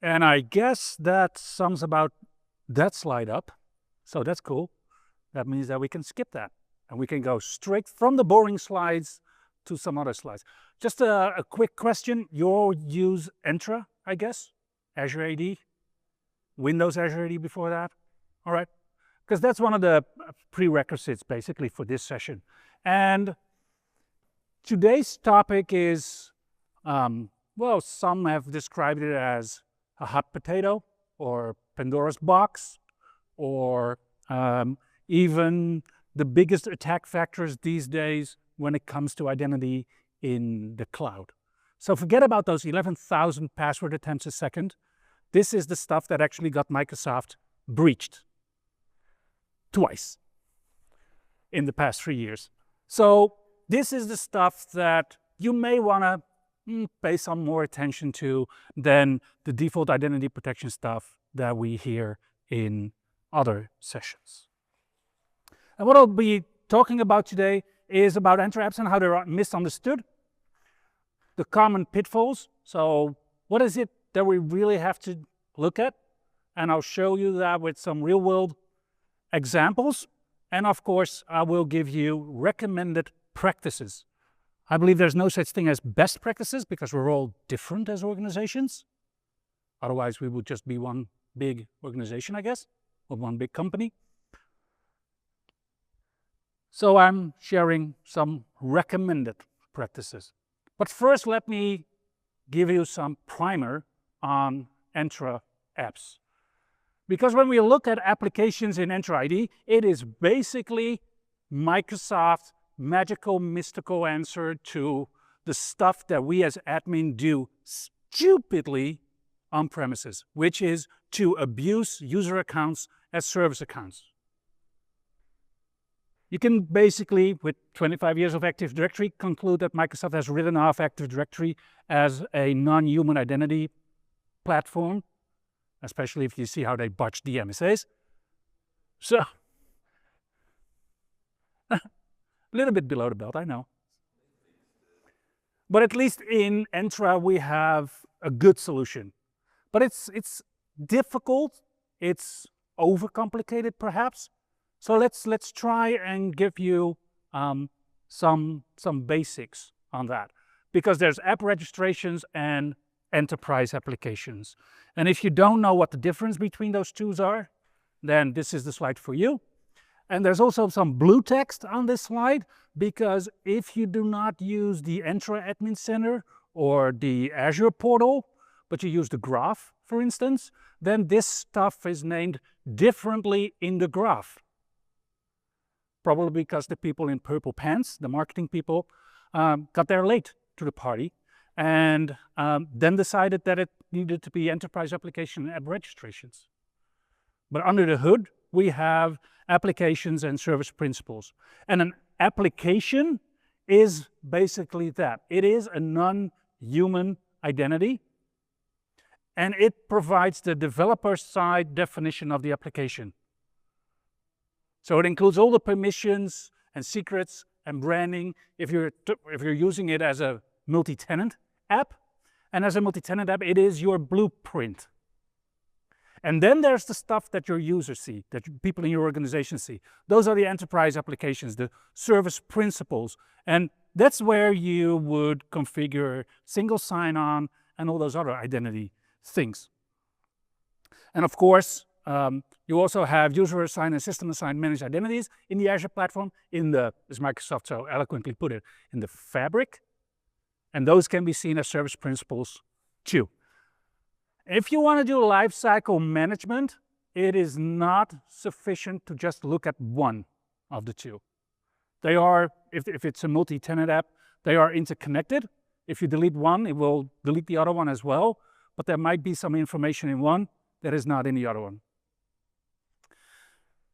And I guess that sums about that slide up. So that's cool. That means that we can skip that. And we can go straight from the boring slides to some other slides. Just a quick question. You use Entra, I guess? Azure AD? Windows Azure AD before that? All right. Because that's one of the prerequisites, basically, for this session. And today's topic is, well, some have described it as a hot potato, or Pandora's box, or even the biggest attack vectors these days when it comes to identity in the cloud. So forget about those 11,000 password attempts a second. This is the stuff that actually got Microsoft breached twice in the past 3 years. So this is the stuff that you may want to pay some more attention to than the default identity protection stuff that we hear in other sessions. And what I'll be talking about today is about Entra apps and how they're misunderstood, the common pitfalls. So what is it that we really have to look at? And I'll show you that with some real-world examples. And of course, I will give you recommended practices. I believe there's no such thing as best practices because we're all different as organizations. Otherwise, we would just be one big organization, I guess, or one big company. So I'm sharing some recommended practices. But first, let me give you some primer on Entra apps. Because when we look at applications in Entra ID, it is basically Microsoft's magical, mystical answer to the stuff that we as admin do stupidly on premises, which is to abuse user accounts as service accounts. You can basically, with 25 years of Active Directory, conclude that Microsoft has written off Active Directory as a non-human identity platform, especially if you see how they botched the MSAs. So, a little bit below the belt, I know. But at least in Entra, we have a good solution. But it's difficult, it's overcomplicated perhaps. So let's try and give you some basics on that. Because there's app registrations and enterprise applications. And if you don't know what the difference between those two are, then this is the slide for you. And there's also some blue text on this slide, because if you do not use the Entra Admin Center or the Azure portal, but you use the graph, for instance, then this stuff is named differently in the graph. Probably because the people in purple pants, the marketing people, got there late to the party and then decided that it needed to be enterprise application app registrations. But under the hood, we have applications and service principals. And an application is basically that. It is a non-human identity, and it provides the developer-side definition of the application. So it includes all the permissions and secrets and branding if you're using it as a multi-tenant app. And as a multi-tenant app, it is your blueprint. And then there's the stuff that your users see, that people in your organization see. Those are the enterprise applications, the service principals. And that's where you would configure single sign-on and all those other identity things. And of course, you also have user-assigned and system-assigned managed identities in the Azure platform, in the, as Microsoft so eloquently put it, in the fabric. And those can be seen as service principals too. If you want to do lifecycle management, it is not sufficient to just look at one of the two. They are, if it's a multi-tenant app, they are interconnected. If you delete one, it will delete the other one as well. But there might be some information in one that is not in the other one.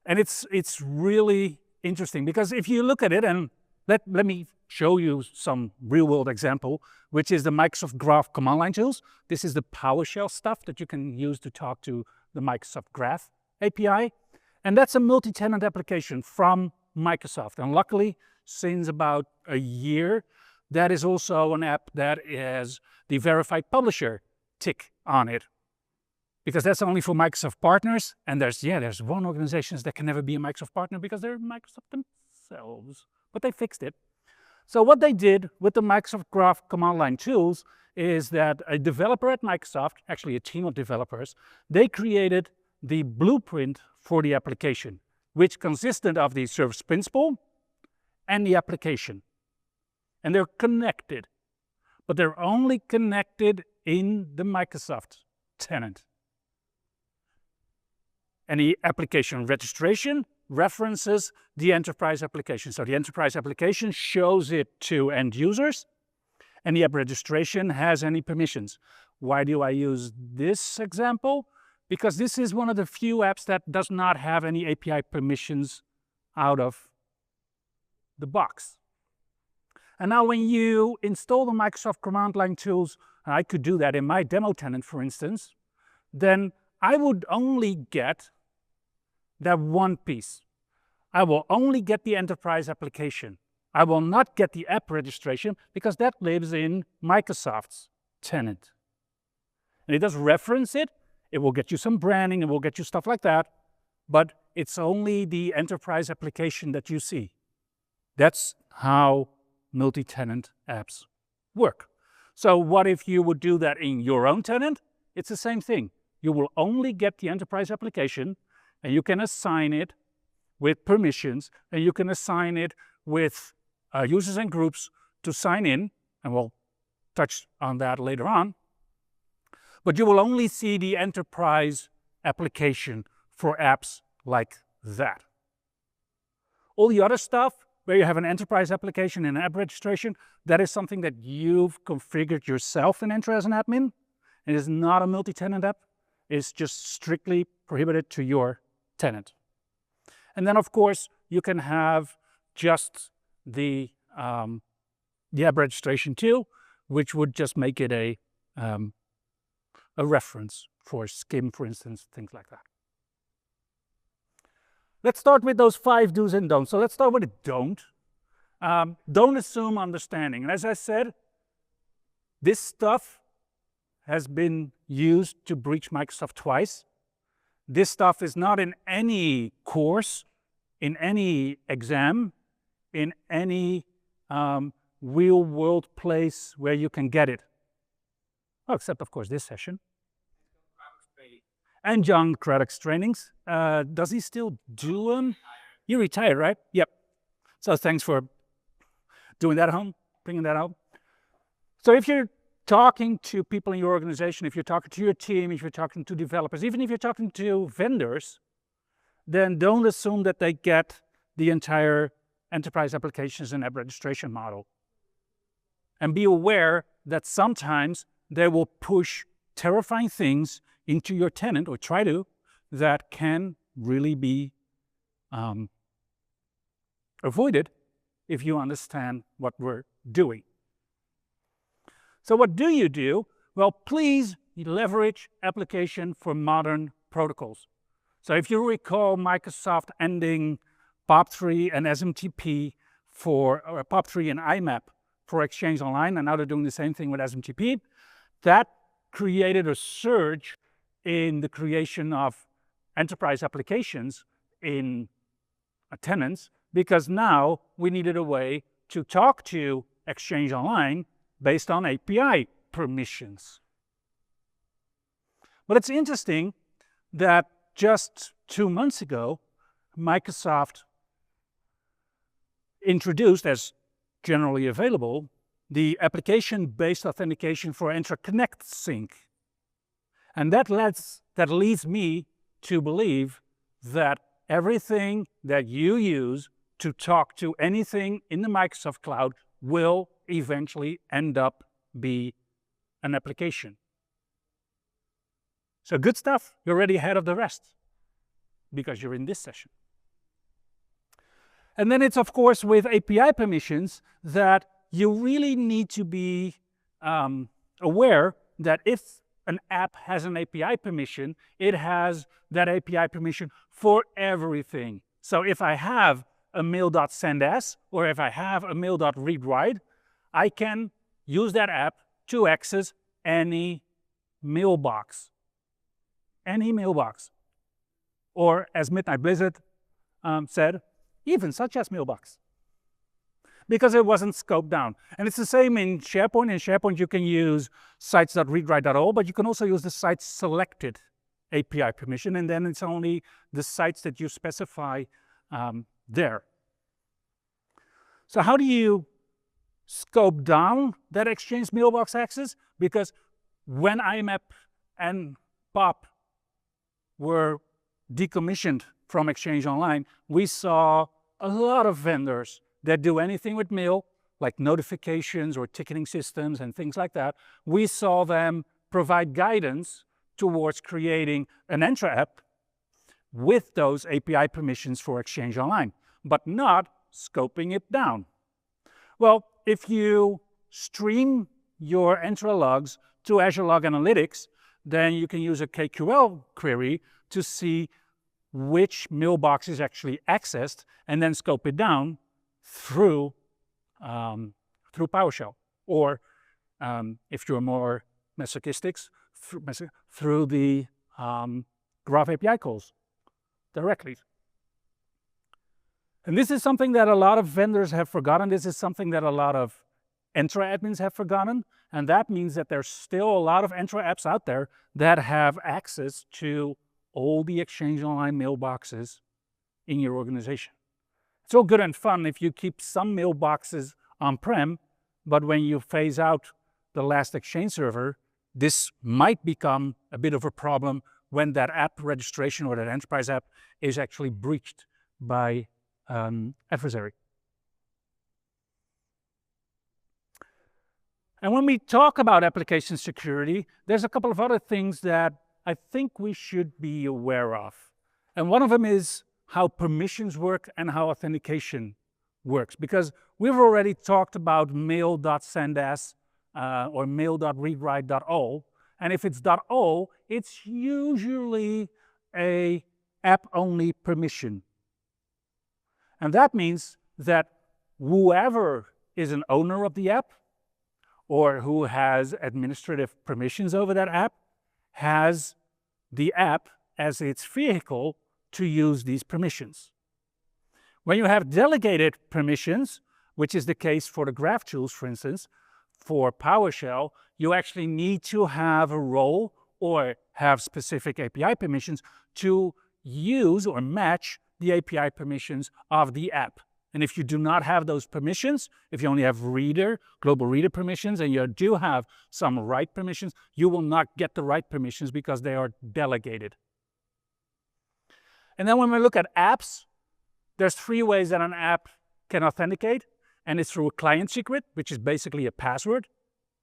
And it's really interesting, because if you look at it, and let me show you some real-world example, which is the Microsoft Graph command line tools. This is the PowerShell stuff that you can use to talk to the Microsoft Graph API. And that's a multi-tenant application from Microsoft. And luckily, since about a year, that is also an app that has the verified publisher tick on it. because that's only for Microsoft partners. And there's one organization that can never be a Microsoft partner because they're Microsoft themselves, but they fixed it. So what they did with the Microsoft Graph command line tools is that a developer at Microsoft, actually a team of developers, they created the blueprint for the application, which consisted of the service principal and the application. And they're connected, but they're only connected in the Microsoft tenant. And the application registration references the enterprise application. So the enterprise application shows it to end users, and the app registration has any permissions. Why do I use this example? Because this is one of the few apps that does not have any API permissions out of the box. And now when you install the Microsoft command line tools, and I could do that in my demo tenant, for instance, then I would only get that one piece. I will only get the enterprise application. I will not get the app registration because that lives in Microsoft's tenant. And it does reference it. It will get you some branding, it will get you stuff like that, but it's only the enterprise application that you see. That's how multi-tenant apps work. So what if you would do that in your own tenant? It's the same thing. You will only get the enterprise application, and you can assign it with permissions, and you can assign it with users and groups to sign in, and we'll touch on that later on. But you will only see the enterprise application for apps like that. All the other stuff, where you have an enterprise application and an app registration, that is something that you've configured yourself in Entra as an admin. It is not a multi-tenant app. It's just strictly prohibited to your tenant. And then, of course, you can have just the app registration too, which would just make it a reference for SCIM, for instance, things like that. Let's start with those 5 do's and don'ts. So let's start with a don't. Don't assume understanding. And as I said, this stuff has been used to breach Microsoft twice. This stuff is not in any course, in any exam, in any real-world place where you can get it. Oh, except, of course, this session. And John Craddock's trainings. Does he still do them? You retired, right? Yep. So thanks for doing that at home, bringing that out. So if you're talking to people in your organization, if you're talking to your team, if you're talking to developers, even if you're talking to vendors, then don't assume that they get the entire enterprise applications and app registration model. And be aware that sometimes they will push terrifying things into your tenant, or try to, that can really be avoided if you understand what we're doing. So what do you do? Well, please leverage application for modern protocols. So if you recall Microsoft ending POP3 and SMTP for, or POP3 and IMAP for Exchange Online, and now they're doing the same thing with SMTP, that created a surge in the creation of enterprise applications in tenants, because now we needed a way to talk to Exchange Online based on API permissions. But it's interesting that just 2 months ago, Microsoft introduced, as generally available, the application-based authentication for Entra Connect Sync. And that leads me to believe that everything that you use to talk to anything in the Microsoft Cloud will eventually end up be an application. So good stuff, you're already ahead of the rest because you're in this session. And then it's, of course, with API permissions that you really need to be aware that if an app has an API permission, it has that API permission for everything. So if I have a mail.sendAs, or if I have a mail.readWrite, I can use that app to access any mailbox. any mailbox. Or as Midnight Blizzard said, even such as mailbox. Because it wasn't scoped down. And it's the same in SharePoint. In SharePoint, you can use sites.readwrite.all, but you can also use the site selected API permission, and then it's only the sites that you specify there. So how do you scope down that Exchange mailbox access? Because when IMAP and POP were decommissioned from Exchange Online, we saw a lot of vendors that do anything with mail, like notifications or ticketing systems and things like that. We saw them provide guidance towards creating an Entra app with those API permissions for Exchange Online, but not scoping it down. Well, if you stream your Entra logs to Azure Log Analytics, then you can use a KQL query to see which mailbox is actually accessed and then scope it down through PowerShell, or if you're more masochistic, through the Graph API calls directly. And this is something that a lot of vendors have forgotten. This is something that a lot of Entra admins have forgotten. And that means that there's still a lot of Entra apps out there that have access to all the Exchange Online mailboxes in your organization. It's all good and fun if you keep some mailboxes on-prem, but when you phase out the last Exchange server, this might become a bit of a problem when that app registration or that enterprise app is actually breached by adversary. And when we talk about application security, there's a couple of other things that I think we should be aware of. And one of them is how permissions work and how authentication works. Because we've already talked about mail.sendas or mail.readwrite.all. And if it's .all, it's usually a app-only permission. And that means that whoever is an owner of the app or who has administrative permissions over that app has the app as its vehicle to use these permissions. When you have delegated permissions, which is the case for the graph tools, for instance, for PowerShell, you actually need to have a role or have specific API permissions to use or match the API permissions of the app. And if you do not have those permissions, if you only have reader, global reader permissions, and you do have some write permissions, you will not get the write permissions because they are delegated. And then when we look at apps, there's 3 ways that an app can authenticate, and it's through a client secret, which is basically a password.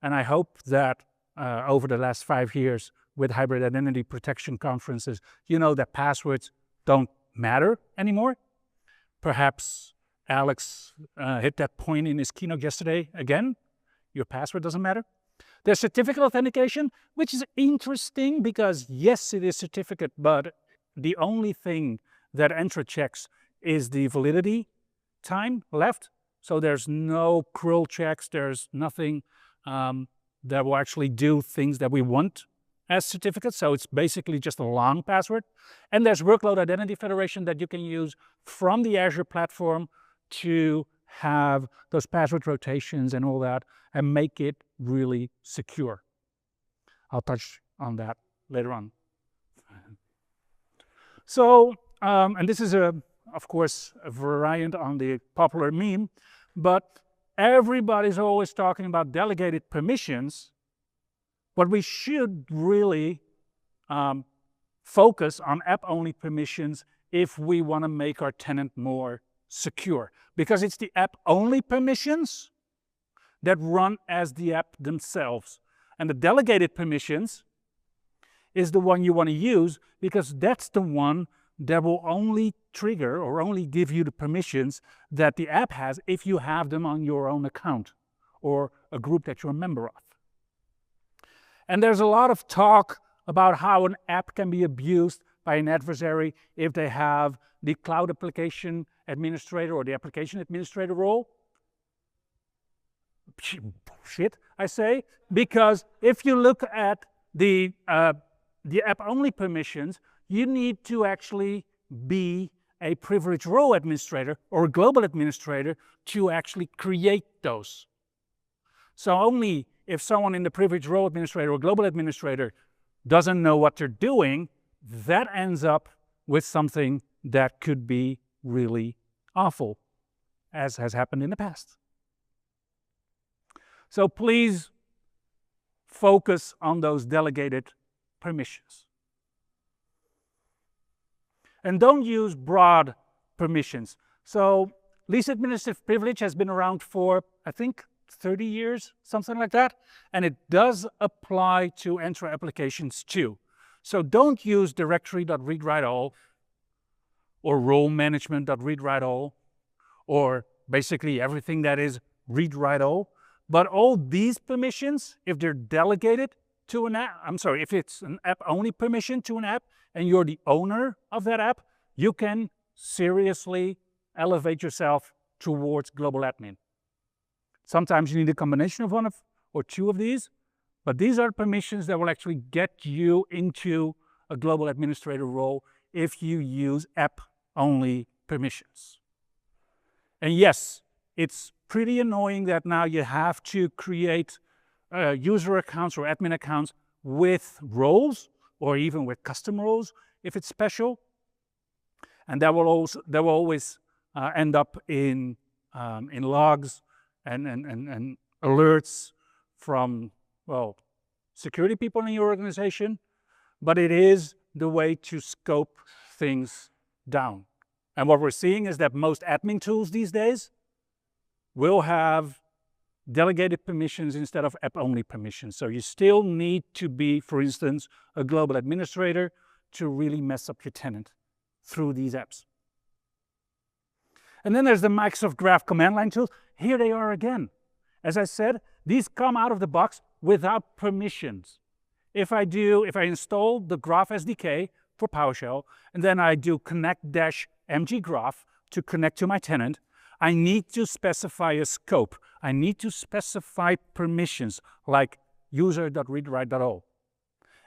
And I hope that over the last 5 years with hybrid identity protection conferences, you know that passwords don't matter anymore. Perhaps Alex hit that point in his keynote yesterday again. Your password doesn't matter. There's certificate authentication, which is interesting because yes, it is certificate, but the only thing that Entra checks is the validity time left. So there's no cruel checks, there's nothing that will actually do things that we want as certificates. So it's basically just a long password. And there's workload identity federation that you can use from the Azure platform to have those password rotations and all that and make it really secure. I'll touch on that later on. So, and this is of course, a variant on the popular meme, but everybody's always talking about delegated permissions, but we should really focus on app-only permissions if we want to make our tenant more secure, because it's the app-only permissions that run as the app themselves. And the delegated permissions is the one you want to use because that's the one that will only trigger or only give you the permissions that the app has if you have them on your own account or a group that you're a member of. And there's a lot of talk about how an app can be abused by an adversary if they have the cloud application administrator or the application administrator role. Bullshit, I say, because if you look at the the app-only permissions, you need to actually be a privileged role administrator or a global administrator to actually create those. So only if someone in the privileged role administrator or global administrator doesn't know what they're doing, that ends up with something that could be really awful, as has happened in the past. So please focus on those delegated permissions. And don't use broad permissions. So least administrative privilege has been around for, I think, 30 years, something like that. And it does apply to Entra applications too. So don't use directory.readWriteAll or role management.readWriteAll or basically everything that is read-write-all. But all these permissions, if they're delegated to an app, if it's an app-only permission to an app and you're the owner of that app, you can seriously elevate yourself towards global admin. Sometimes you need a combination of one or two of these, but these are permissions that will actually get you into a global administrator role if you use app-only permissions. And yes, it's pretty annoying that now you have to create user accounts or admin accounts with roles or even with custom roles if it's special. And that will always end up in logs and alerts from, well, security people in your organization, but it is the way to scope things down. And what we're seeing is that most admin tools these days will have delegated permissions instead of app-only permissions. So you still need to be, for instance, a global administrator to really mess up your tenant through these apps. And then there's the Microsoft Graph command line tools. Here they are again. As I said, these come out of the box without permissions. If I install the Graph SDK for PowerShell, and then I do connect-mggraph to connect to my tenant, I need to specify a scope. I need to specify permissions like user.readWrite.all.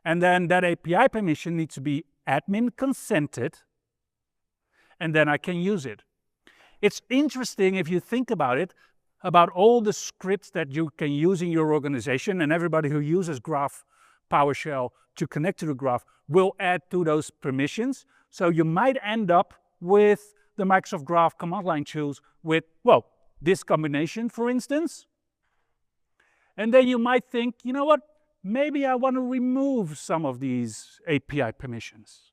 And then that API permission needs to be admin consented, and then I can use it. It's interesting if you think about it, about all the scripts that you can use in your organization, and everybody who uses Graph PowerShell to connect to the Graph will add to those permissions. So you might end up with the Microsoft Graph command line tools with, well, this combination, for instance. And then you might think, you know what, maybe I want to remove some of these API permissions.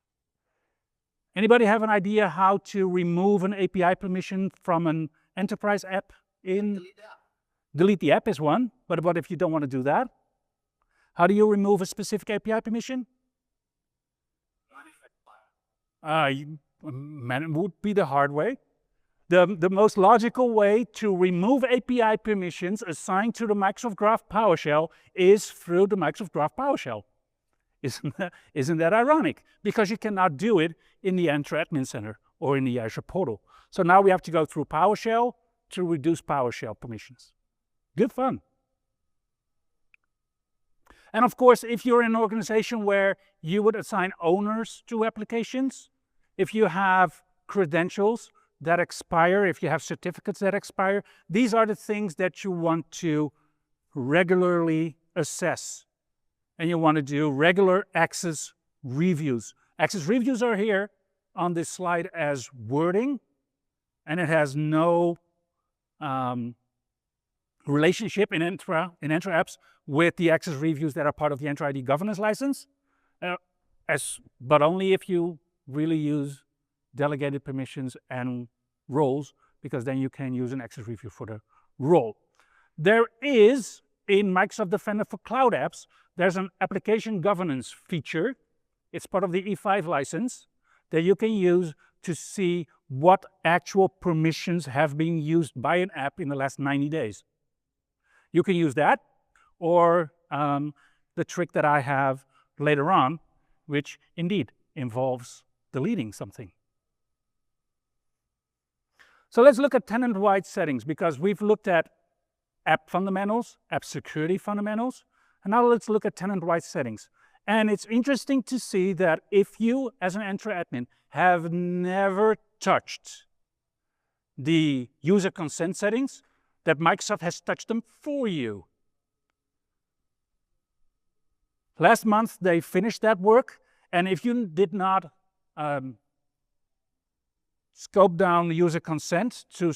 Anybody have an idea how to remove an API permission from an enterprise app? Delete the app is one, but what if you don't want to do that? How do you remove a specific API permission? Would be the hard way. The most logical way to remove API permissions assigned to the Microsoft Graph PowerShell is through the Microsoft Graph PowerShell. Isn't that ironic? Because you cannot do it in the Entra Admin Center or in the Azure portal. So now we have to go through PowerShell to reduce PowerShell permissions. Good fun. And of course, if you're in an organization where you would assign owners to applications, if you have credentials that expire, if you have certificates that expire, these are the things that you want to regularly assess. And you want to do regular access reviews. Access reviews are here on this slide as wording, and it has no relationship in Entra apps with the access reviews that are part of the Entra ID governance license, but only if you really use delegated permissions and roles, because then you can use an access review for the role. There is, in Microsoft Defender for Cloud Apps, there's an application governance feature. It's part of the E5 license that you can use to see what actual permissions have been used by an app in the last 90 days. You can use that, or the trick that I have later on, which indeed involves deleting something. So let's look at tenant-wide settings, because we've looked at app fundamentals, app security fundamentals, and now let's look at tenant-wide settings. And it's interesting to see that if you, as an Entra admin, have never touched the user consent settings, that Microsoft has touched them for you. Last month, they finished that work, and if you did not scope down user consent to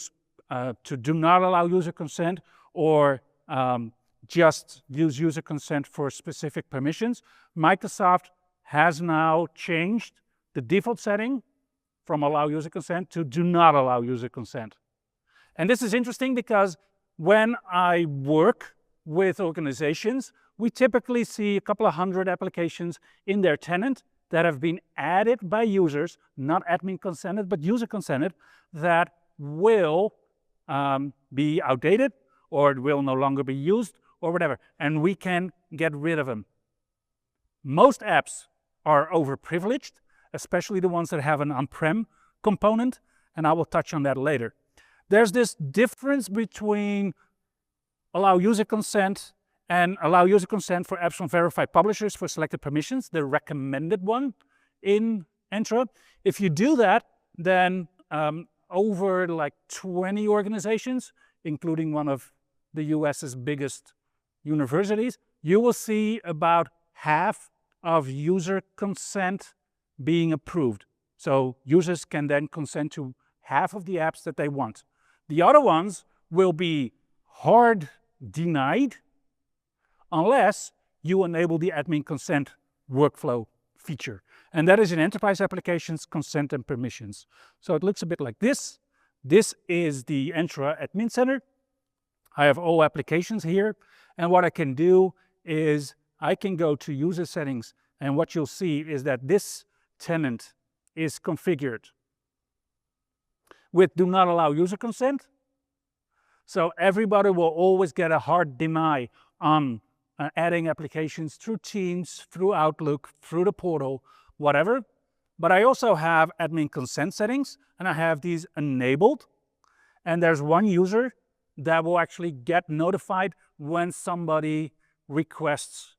do not allow user consent, or just use user consent for specific permissions, Microsoft has now changed the default setting from allow user consent to do not allow user consent. And this is interesting because when I work with organizations, we typically see a couple of hundred applications in their tenant that have been added by users, not admin consented, but user consented, that will be outdated, or it will no longer be used, or whatever, and we can get rid of them. Most apps are overprivileged, especially the ones that have an on-prem component, and I will touch on that later. There's this difference between allow user consent and allow user consent for apps from verified publishers for selected permissions, the recommended one in Entra. If you do that, then over like 20 organizations, including one of the US's biggest universities, you will see about half of user consent being approved. So users can then consent to half of the apps that they want. The other ones will be hard denied unless you enable the admin consent workflow feature. And that is in enterprise applications, consent and permissions. So it looks a bit like this. This is the Entra Admin Center. I have all applications here. And what I can do is I can go to user settings, and what you'll see is that this tenant is configured with do not allow user consent. So everybody will always get a hard deny on adding applications through Teams, through Outlook, through the portal, whatever. But I also have admin consent settings, and I have these enabled. And there's one user that will actually get notified when somebody requests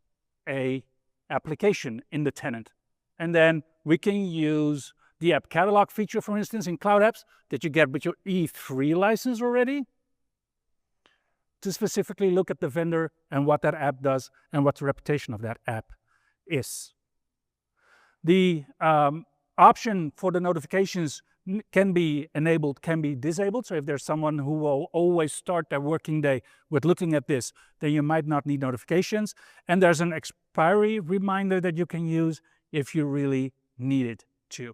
a application in the tenant. And then we can use the app catalog feature, for instance, in cloud apps that you get with your E3 license already, to specifically look at the vendor and what that app does and what the reputation of that app is. The option for the notifications can be enabled, can be disabled. So if there's someone who will always start their working day with looking at this, then you might not need notifications. And there's an expiry reminder that you can use if you really need it to.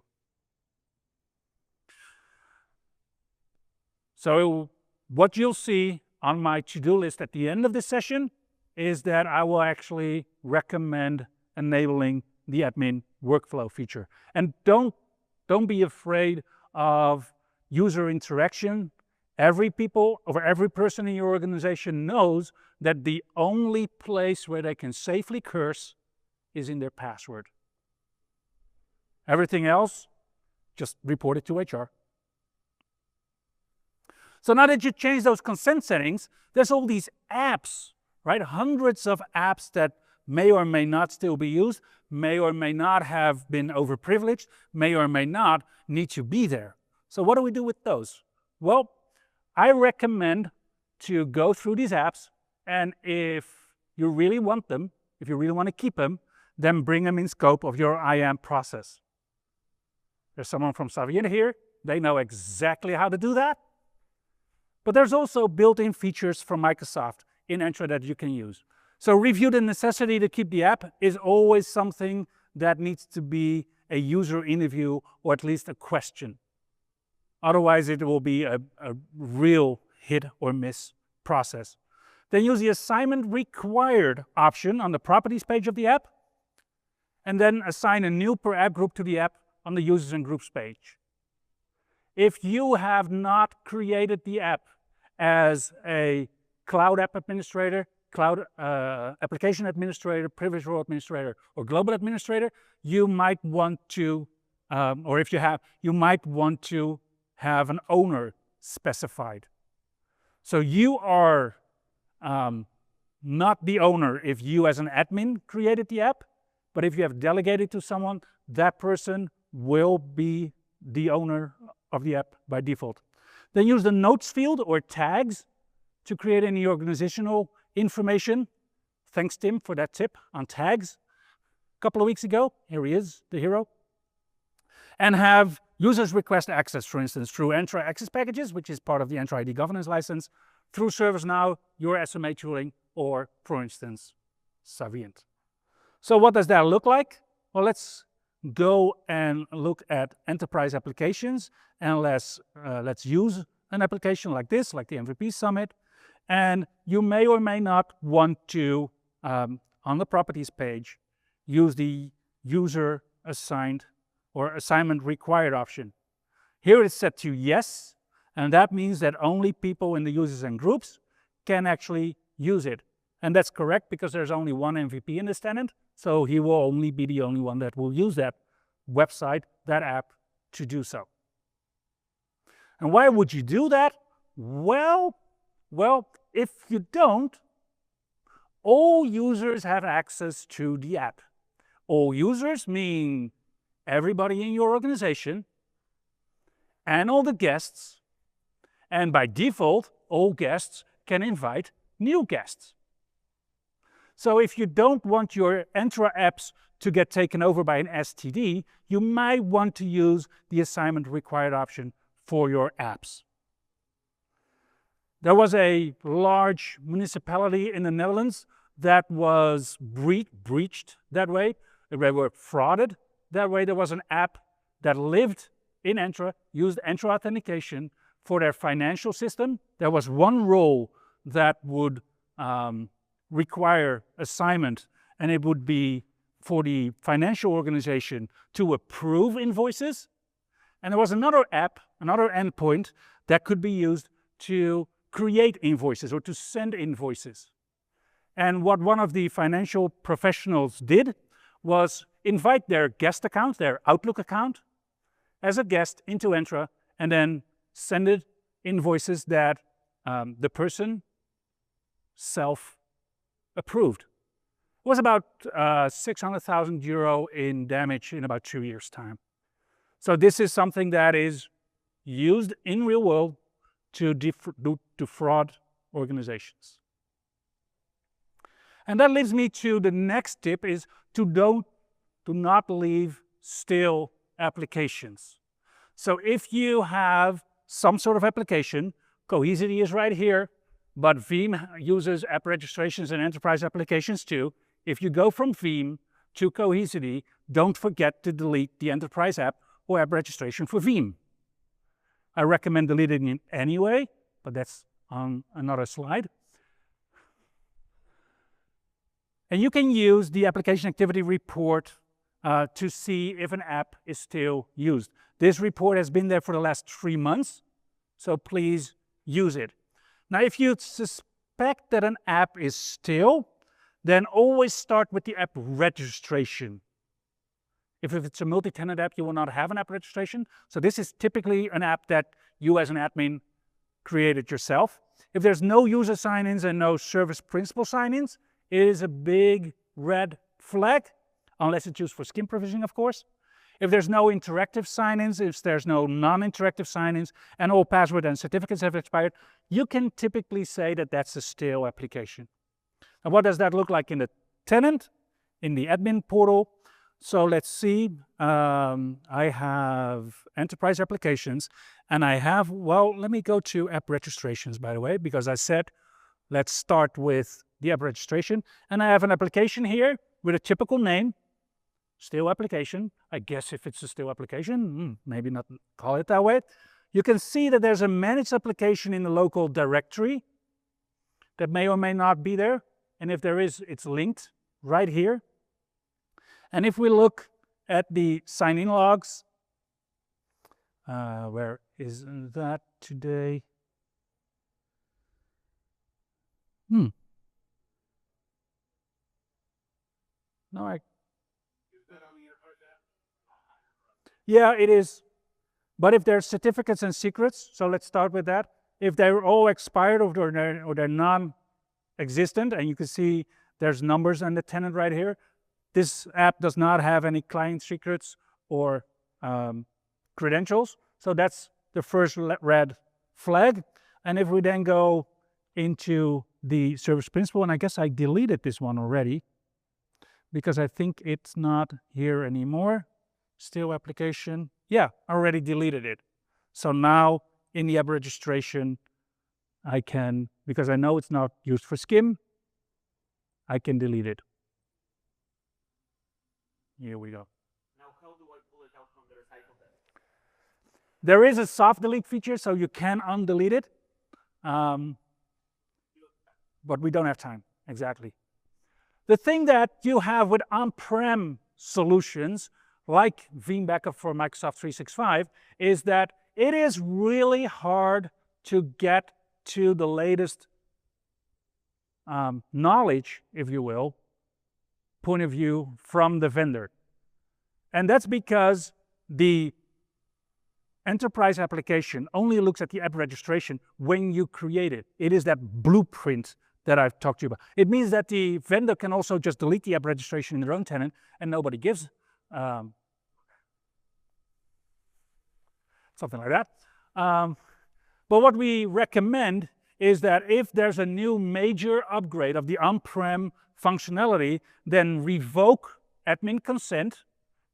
So what you'll see on my to-do list at the end of this session is that I will actually recommend enabling the admin workflow feature. And don't be afraid of user interaction. Every person in your organization knows that the only place where they can safely curse is in their password. Everything else, just report it to HR. So now that you change those consent settings, there's all these apps, right? Hundreds of apps that may or may not still be used, may or may not have been overprivileged, may or may not need to be there. So what do we do with those? Well, I recommend to go through these apps, and if you really want them, if you really want to keep them, then bring them in scope of your IAM process. There's someone from Xavier here. They know exactly how to do that. But there's also built-in features from Microsoft in Entra that you can use. So review the necessity to keep the app is always something that needs to be a user interview or at least a question. Otherwise, it will be a real hit or miss process. Then use the assignment required option on the properties page of the app, and then assign a new per app group to the app on the users and groups page. If you have not created the app as a cloud app administrator, cloud application administrator, privileged role administrator, or global administrator, you might want to, or if you have, you might want to have an owner specified. So you are not the owner if you as an admin created the app, but if you have delegated to someone, that person will be the owner of the app by default. Then use the notes field or tags to create any organizational information. Thanks, Tim, for that tip on tags a couple of weeks ago. Here he is, the hero. And have users request access, for instance, through Entra access packages, which is part of the Entra ID governance license, through ServiceNow, your SMA tooling, or, for instance, Savient. So what does that look like? Well, let's go and look at enterprise applications, and let's use an application like this, like the MVP Summit. And you may or may not want to, on the properties page, use the user assigned or assignment required option. Here it's set to yes, and that means that only people in the users and groups can actually use it. And that's correct because there's only one MVP in this tenant, so he will only be the only one that will use that website, that app, to do so. And why would you do that? Well, if you don't, all users have access to the app. All users mean everybody in your organization and all the guests, and by default, all guests can invite new guests. So if you don't want your Entra apps to get taken over by an STD, you might want to use the assignment required option for your apps. There was a large municipality in the Netherlands that was breached that way. They were frauded that way. There was an app that lived in Entra, used Entra authentication for their financial system. There was one role that would require assignment, and it would be for the financial organization to approve invoices. And there was another app, another endpoint that could be used to create invoices or to send invoices. And what one of the financial professionals did was invite their guest account, their Outlook account, as a guest into Entra, and then send it invoices that the person self-approved. It was about 600,000 euro in damage in about 2 years' time. So this is something that is used in real world to defraud organizations. And that leads me to the next tip, is do not leave stale applications. So if you have some sort of application, Cohesity is right here, but Veeam uses app registrations and enterprise applications too. If you go from Veeam to Cohesity, don't forget to delete the enterprise app or app registration for Veeam. I recommend deleting it anyway, but that's on another slide. And you can use the application activity report to see if an app is still used. This report has been there for the last 3 months, so please use it. Now, if you suspect that an app is still, then always start with the app registration. If it's a multi-tenant app, you will not have an app registration. So this is typically an app that you as an admin created yourself. If there's no user sign-ins and no service principal sign-ins, it is a big red flag, unless it's used for skin provisioning, of course. If there's no interactive sign-ins, if there's no non-interactive sign-ins, and all password and certificates have expired, you can typically say that that's a stale application. And what does that look like in the tenant, in the admin portal? So let's see, I have enterprise applications, and I have, well, let me go to app registrations, by the way, because I said, let's start with the app registration. And I have an application here with a typical name, stale application. I guess if it's a stale application, maybe not call it that way. You can see that there's a managed application in the local directory that may or may not be there. And if there is, it's linked right here. And if we look at the sign-in logs, where is that today? No, yeah, it is. But if there's certificates and secrets, so let's start with that. If they're all expired or they're non-existent, and you can see there's numbers on the tenant right here, this app does not have any client secrets or credentials. So that's the first red flag. And if we then go into the service principal, and I guess I deleted this one already because I think it's not here anymore. Still application. Yeah, I already deleted it. So now in the app registration, I can, because I know it's not used for skim, I can delete it. Here we go. Now, how do I pull it out from the recycle bin? There is a soft delete feature, so you can undelete it. But we don't have time, exactly. The thing that you have with on-prem solutions, like Veeam Backup for Microsoft 365, is that it is really hard to get to the latest knowledge, if you will, point of view from the vendor. And that's because the enterprise application only looks at the app registration when you create it. It is that blueprint that I've talked to you about. It means that the vendor can also just delete the app registration in their own tenant and nobody gives something like that. But what we recommend is that if there's a new major upgrade of the on-prem functionality, then revoke admin consent,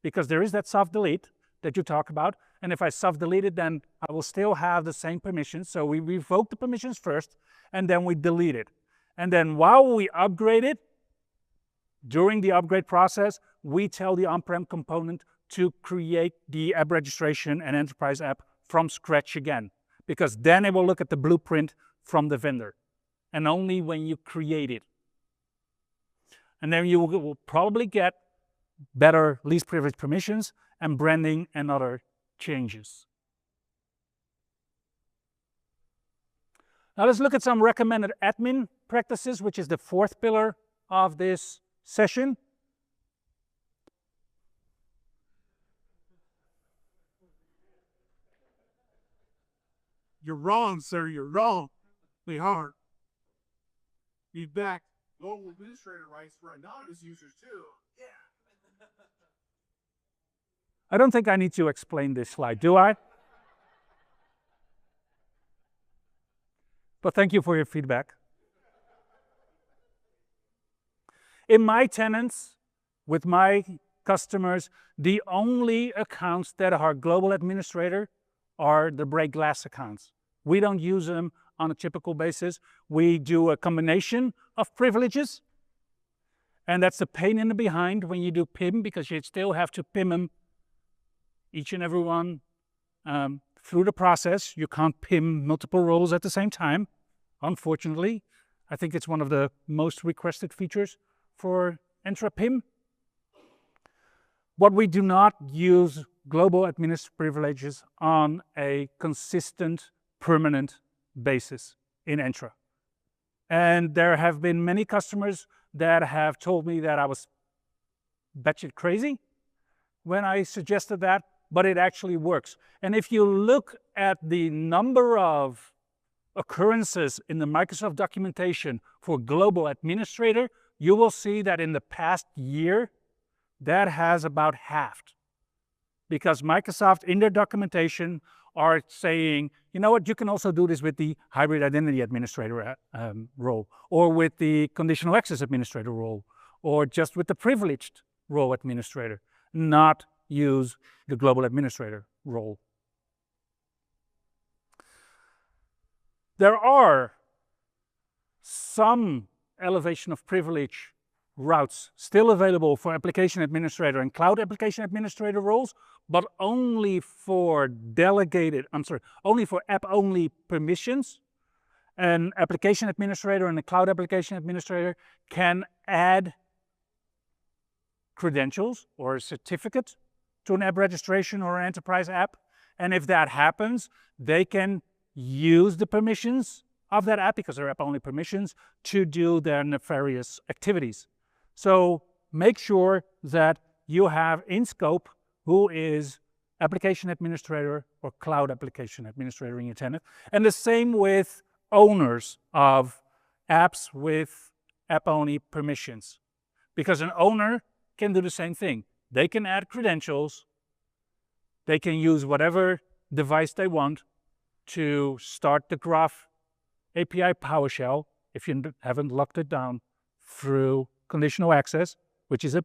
because there is that soft delete that you talk about. And if I soft delete it, then I will still have the same permissions. So we revoke the permissions first, and then we delete it. And then while we upgrade it, during the upgrade process, we tell the on-prem component to create the app registration and enterprise app from scratch again, because then it will look at the blueprint from the vendor, and only when you create it. And then you will probably get better least privilege permissions and branding and other changes. Now let's look at some recommended admin practices, which is the fourth pillar of this session. You're wrong, sir. You're wrong. We are. Be back. Global administrator rights for anonymous users too. Yeah. I don't think I need to explain this slide, do I? But thank you for your feedback. In my tenants, with my customers, the only accounts that are global administrator are the break glass accounts. We don't use them on a typical basis. We do a combination of privileges, and that's a pain in the behind when you do PIM, because you still have to PIM them, each and every one, through the process. You can't PIM multiple roles at the same time, unfortunately. I think it's one of the most requested features for Entra PIM. But we do not use global administrative privileges on a consistent, permanent basis in Entra. And there have been many customers that have told me that I was batshit crazy when I suggested that, but it actually works. And if you look at the number of occurrences in the Microsoft documentation for global administrator, you will see that in the past year, that has about halved. Because Microsoft, in their documentation, are saying, you know what, you can also do this with the hybrid identity administrator role, or with the conditional access administrator role, or just with the privileged role administrator, not use the global administrator role. There are some elevation of privilege routes still available for application administrator and cloud application administrator roles, but only for only for app-only permissions. An application administrator and a cloud application administrator can add credentials or a certificate to an app registration or an enterprise app. And if that happens, they can use the permissions of that app, because they're app-only permissions, to do their nefarious activities. So make sure that you have in scope who is application administrator or cloud application administrator in your tenant. And the same with owners of apps with app-only permissions. Because an owner can do the same thing. They can add credentials. They can use whatever device they want to start the Graph API PowerShell if you haven't locked it down through conditional access, which is a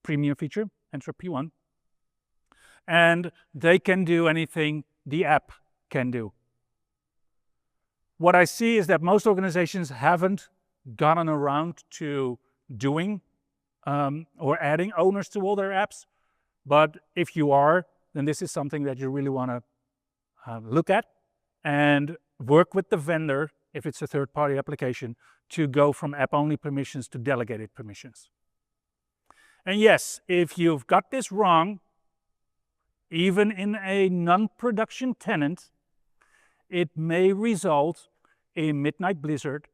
premium feature, Entra P1. And they can do anything the app can do. What I see is that most organizations haven't gotten around to doing or adding owners to all their apps. But if you are, then this is something that you really want to look at and work with the vendor, if it's a third-party application, to go from app-only permissions to delegated permissions. And yes, if you've got this wrong, even in a non-production tenant, it may result in Midnight Blizzard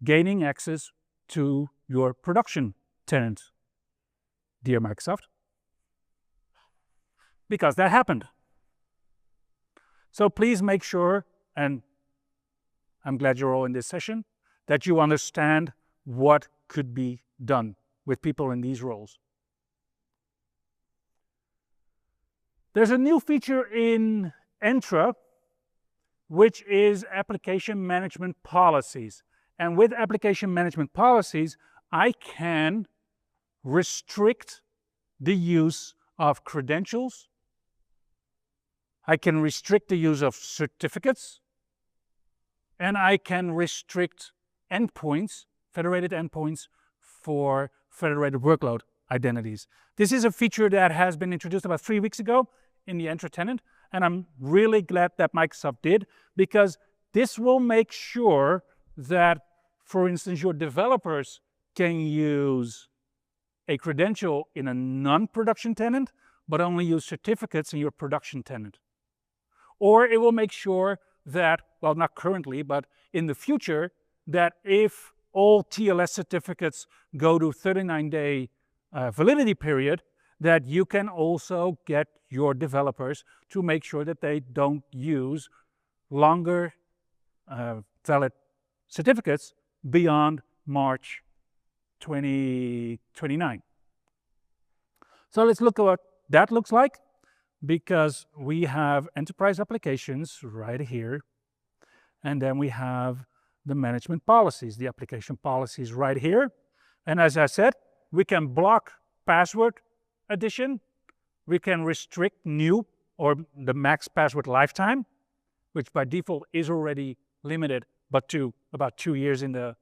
gaining access to your production tenant, dear Microsoft, because that happened. So please make sure, and I'm glad you're all in this session, that you understand what could be done with people in these roles. There's a new feature in Entra, which is application management policies. And with application management policies, I can restrict the use of credentials. I can restrict the use of certificates. And I can restrict endpoints, federated endpoints, for federated workload identities. This is a feature that has been introduced about 3 weeks ago in the Entra tenant, and I'm really glad that Microsoft did, because this will make sure that, for instance, your developers can use a credential in a non-production tenant, but only use certificates in your production tenant. Or it will make sure that, well, not currently, but in the future, that if all TLS certificates go to 39-day validity period, that you can also get your developers to make sure that they don't use longer valid certificates beyond March 2029. So let's look at what that looks like, because we have enterprise applications right here, and then we have the management policies, the application policies right here. And as I said, we can block password addition. We can restrict new or the max password lifetime, which by default is already limited, but to about 2 years in the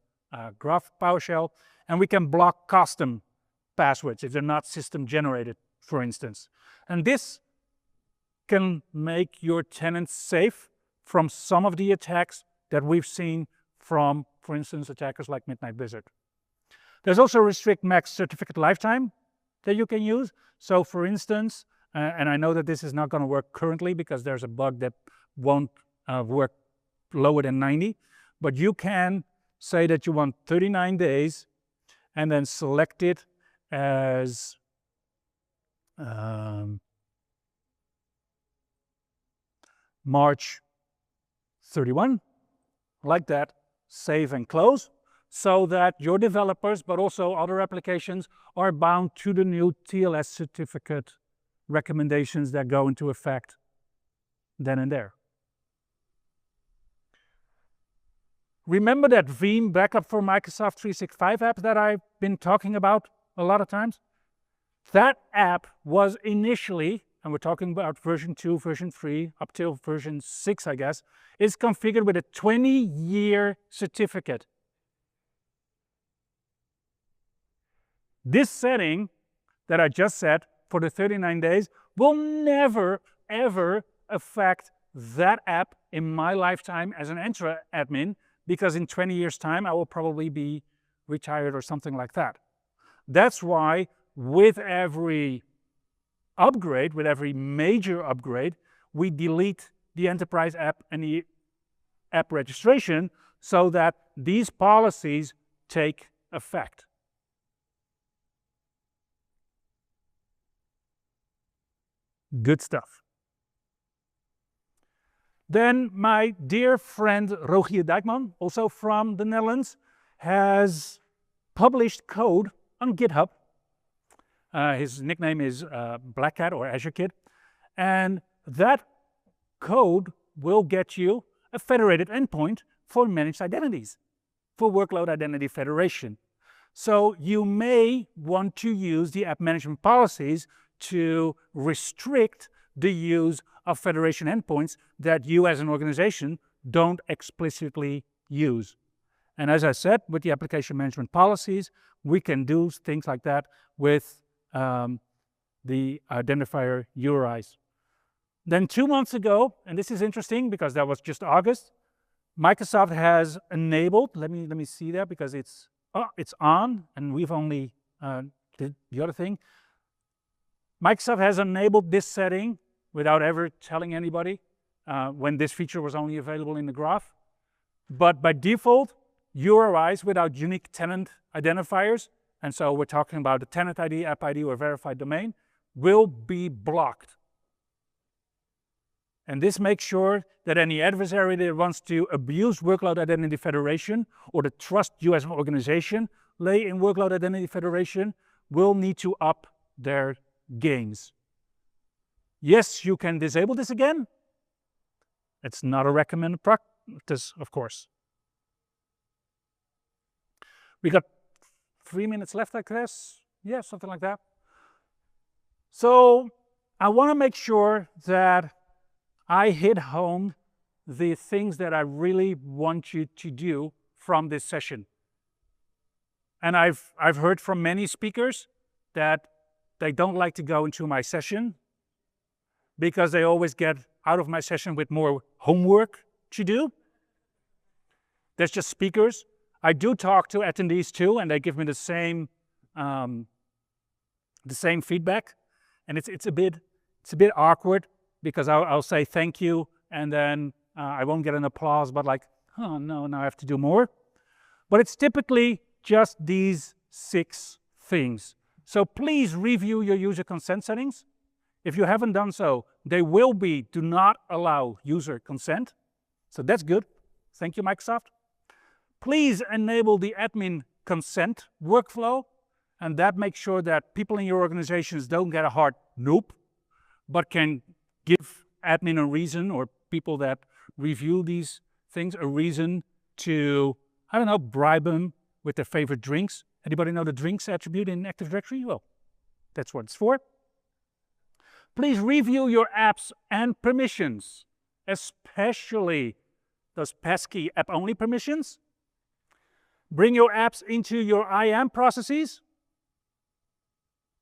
Graph PowerShell. And we can block custom passwords if they're not system generated, for instance. And this can make your tenants safe from some of the attacks that we've seen from, for instance, attackers like Midnight Blizzard. There's also restrict max certificate lifetime that you can use. So for instance, and I know that this is not going to work currently because there's a bug that won't work lower than 90, but you can say that you want 39 days and then select it as March 31, like that, save and close, so that your developers, but also other applications, are bound to the new TLS certificate recommendations that go into effect then and there. Remember that Veeam backup for Microsoft 365 apps that I've been talking about a lot of times? That app was initially, and we're talking about version 2, version 3, up till version 6, I guess, is configured with a 20-year certificate. This setting that I just set for the 39 days will never, ever affect that app in my lifetime as an Entra admin, because in 20 years' time, I will probably be retired or something like that. That's why with every upgrade, with every major upgrade, we delete the enterprise app and the app registration so that these policies take effect. Good stuff. Then my dear friend Rogier Dijkman, also from the Netherlands, has published code on GitHub His nickname is Black Cat or Azure Kid. And that code will get you a federated endpoint for managed identities, for workload identity federation. So you may want to use the app management policies to restrict the use of federation endpoints that you as an organization don't explicitly use. And as I said, with the application management policies, we can do things like that with the identifier URIs. Then 2 months ago, and this is interesting because that was just August, Microsoft has enabled, let me see that because it's on, and we've only did the other thing. Microsoft has enabled this setting without ever telling anybody when this feature was only available in the graph. But by default, URIs without unique tenant identifiers, and so we're talking about the tenant ID, app ID, or verified domain, will be blocked. And this makes sure that any adversary that wants to abuse workload identity federation or to trust you as an organization lay in workload identity federation will need to up their games. Yes, you can disable this again. It's not a recommended practice, of course. We got 3 minutes left, I guess. Yeah, something like that. So I want to make sure that I hit home the things that I really want you to do from this session. And I've heard from many speakers that they don't like to go into my session because they always get out of my session with more homework to do. That's just speakers. I do talk to attendees too, and they give me the same feedback. And it's a bit awkward because I'll say thank you, and then I won't get an applause, but like, oh no, now I have to do more. But it's typically just these 6 things. So please review your user consent settings. If you haven't done so, they will be do not allow user consent. So that's good. Thank you, Microsoft. Please enable the admin consent workflow, and that makes sure that people in your organizations don't get a hard nope, but can give admin a reason, or people that review these things a reason to, I don't know, bribe them with their favorite drinks. Anybody know the drinks attribute in Active Directory? Well, that's what it's for. Please review your apps and permissions, especially those pesky app-only permissions. Bring your apps into your IAM processes,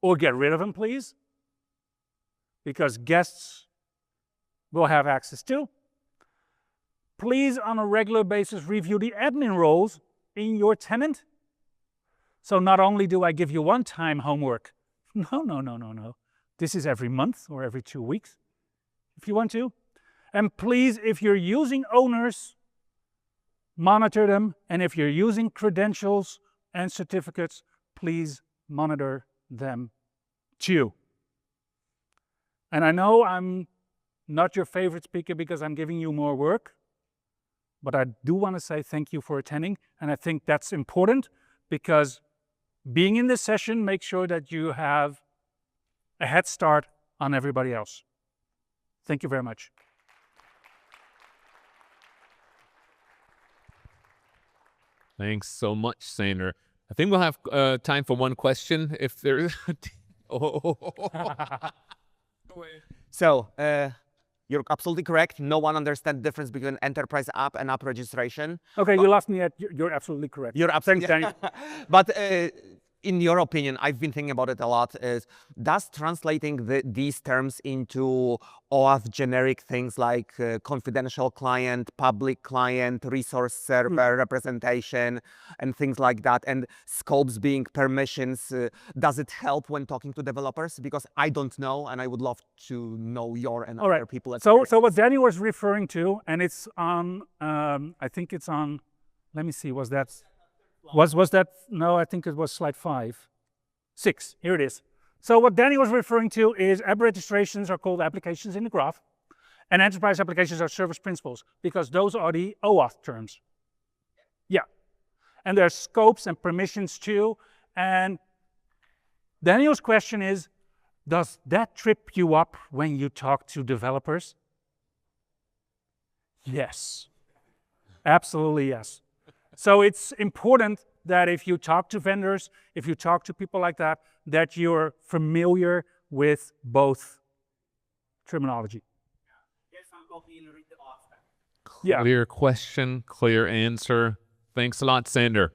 or get rid of them, please, because guests will have access to. Please, on a regular basis, review the admin roles in your tenant. So not only do I give you one-time homework, no. This is every month or every 2 weeks, if you want to. And please, if you're using owners, monitor them. And if you're using credentials and certificates, please monitor them too. And I know I'm not your favorite speaker because I'm giving you more work, but I do want to say thank you for attending. And I think that's important because being in this session makes sure that you have a head start on everybody else. Thank you very much. Thanks so much, Sander. I think we'll have time for one question if there is. So, you're absolutely correct. No one understands the difference between enterprise app and app registration. Okay, you lost me at, you're absolutely correct. You're absolutely correct. But in your opinion, I've been thinking about it a lot, is does translating these terms into OAuth generic things like confidential client, public client, resource server representation, and things like that, and scopes being permissions, does it help when talking to developers? Because I don't know, and I would love to know your and other people. So what Danny was referring to, and it's on, I think it's on, let me see, was that, no, I think it was slide 6, here it is. So what Danny was referring to is app registrations are called applications in the graph, and enterprise applications are service principals, because those are the OAuth terms. Yeah, and there's scopes and permissions too, and Daniel's question is, does that trip you up when you talk to developers? Yes, absolutely yes. So it's important that if you talk to vendors, if you talk to people like that, that you're familiar with both terminology. Yeah. Clear question, clear answer. Thanks a lot, Sander.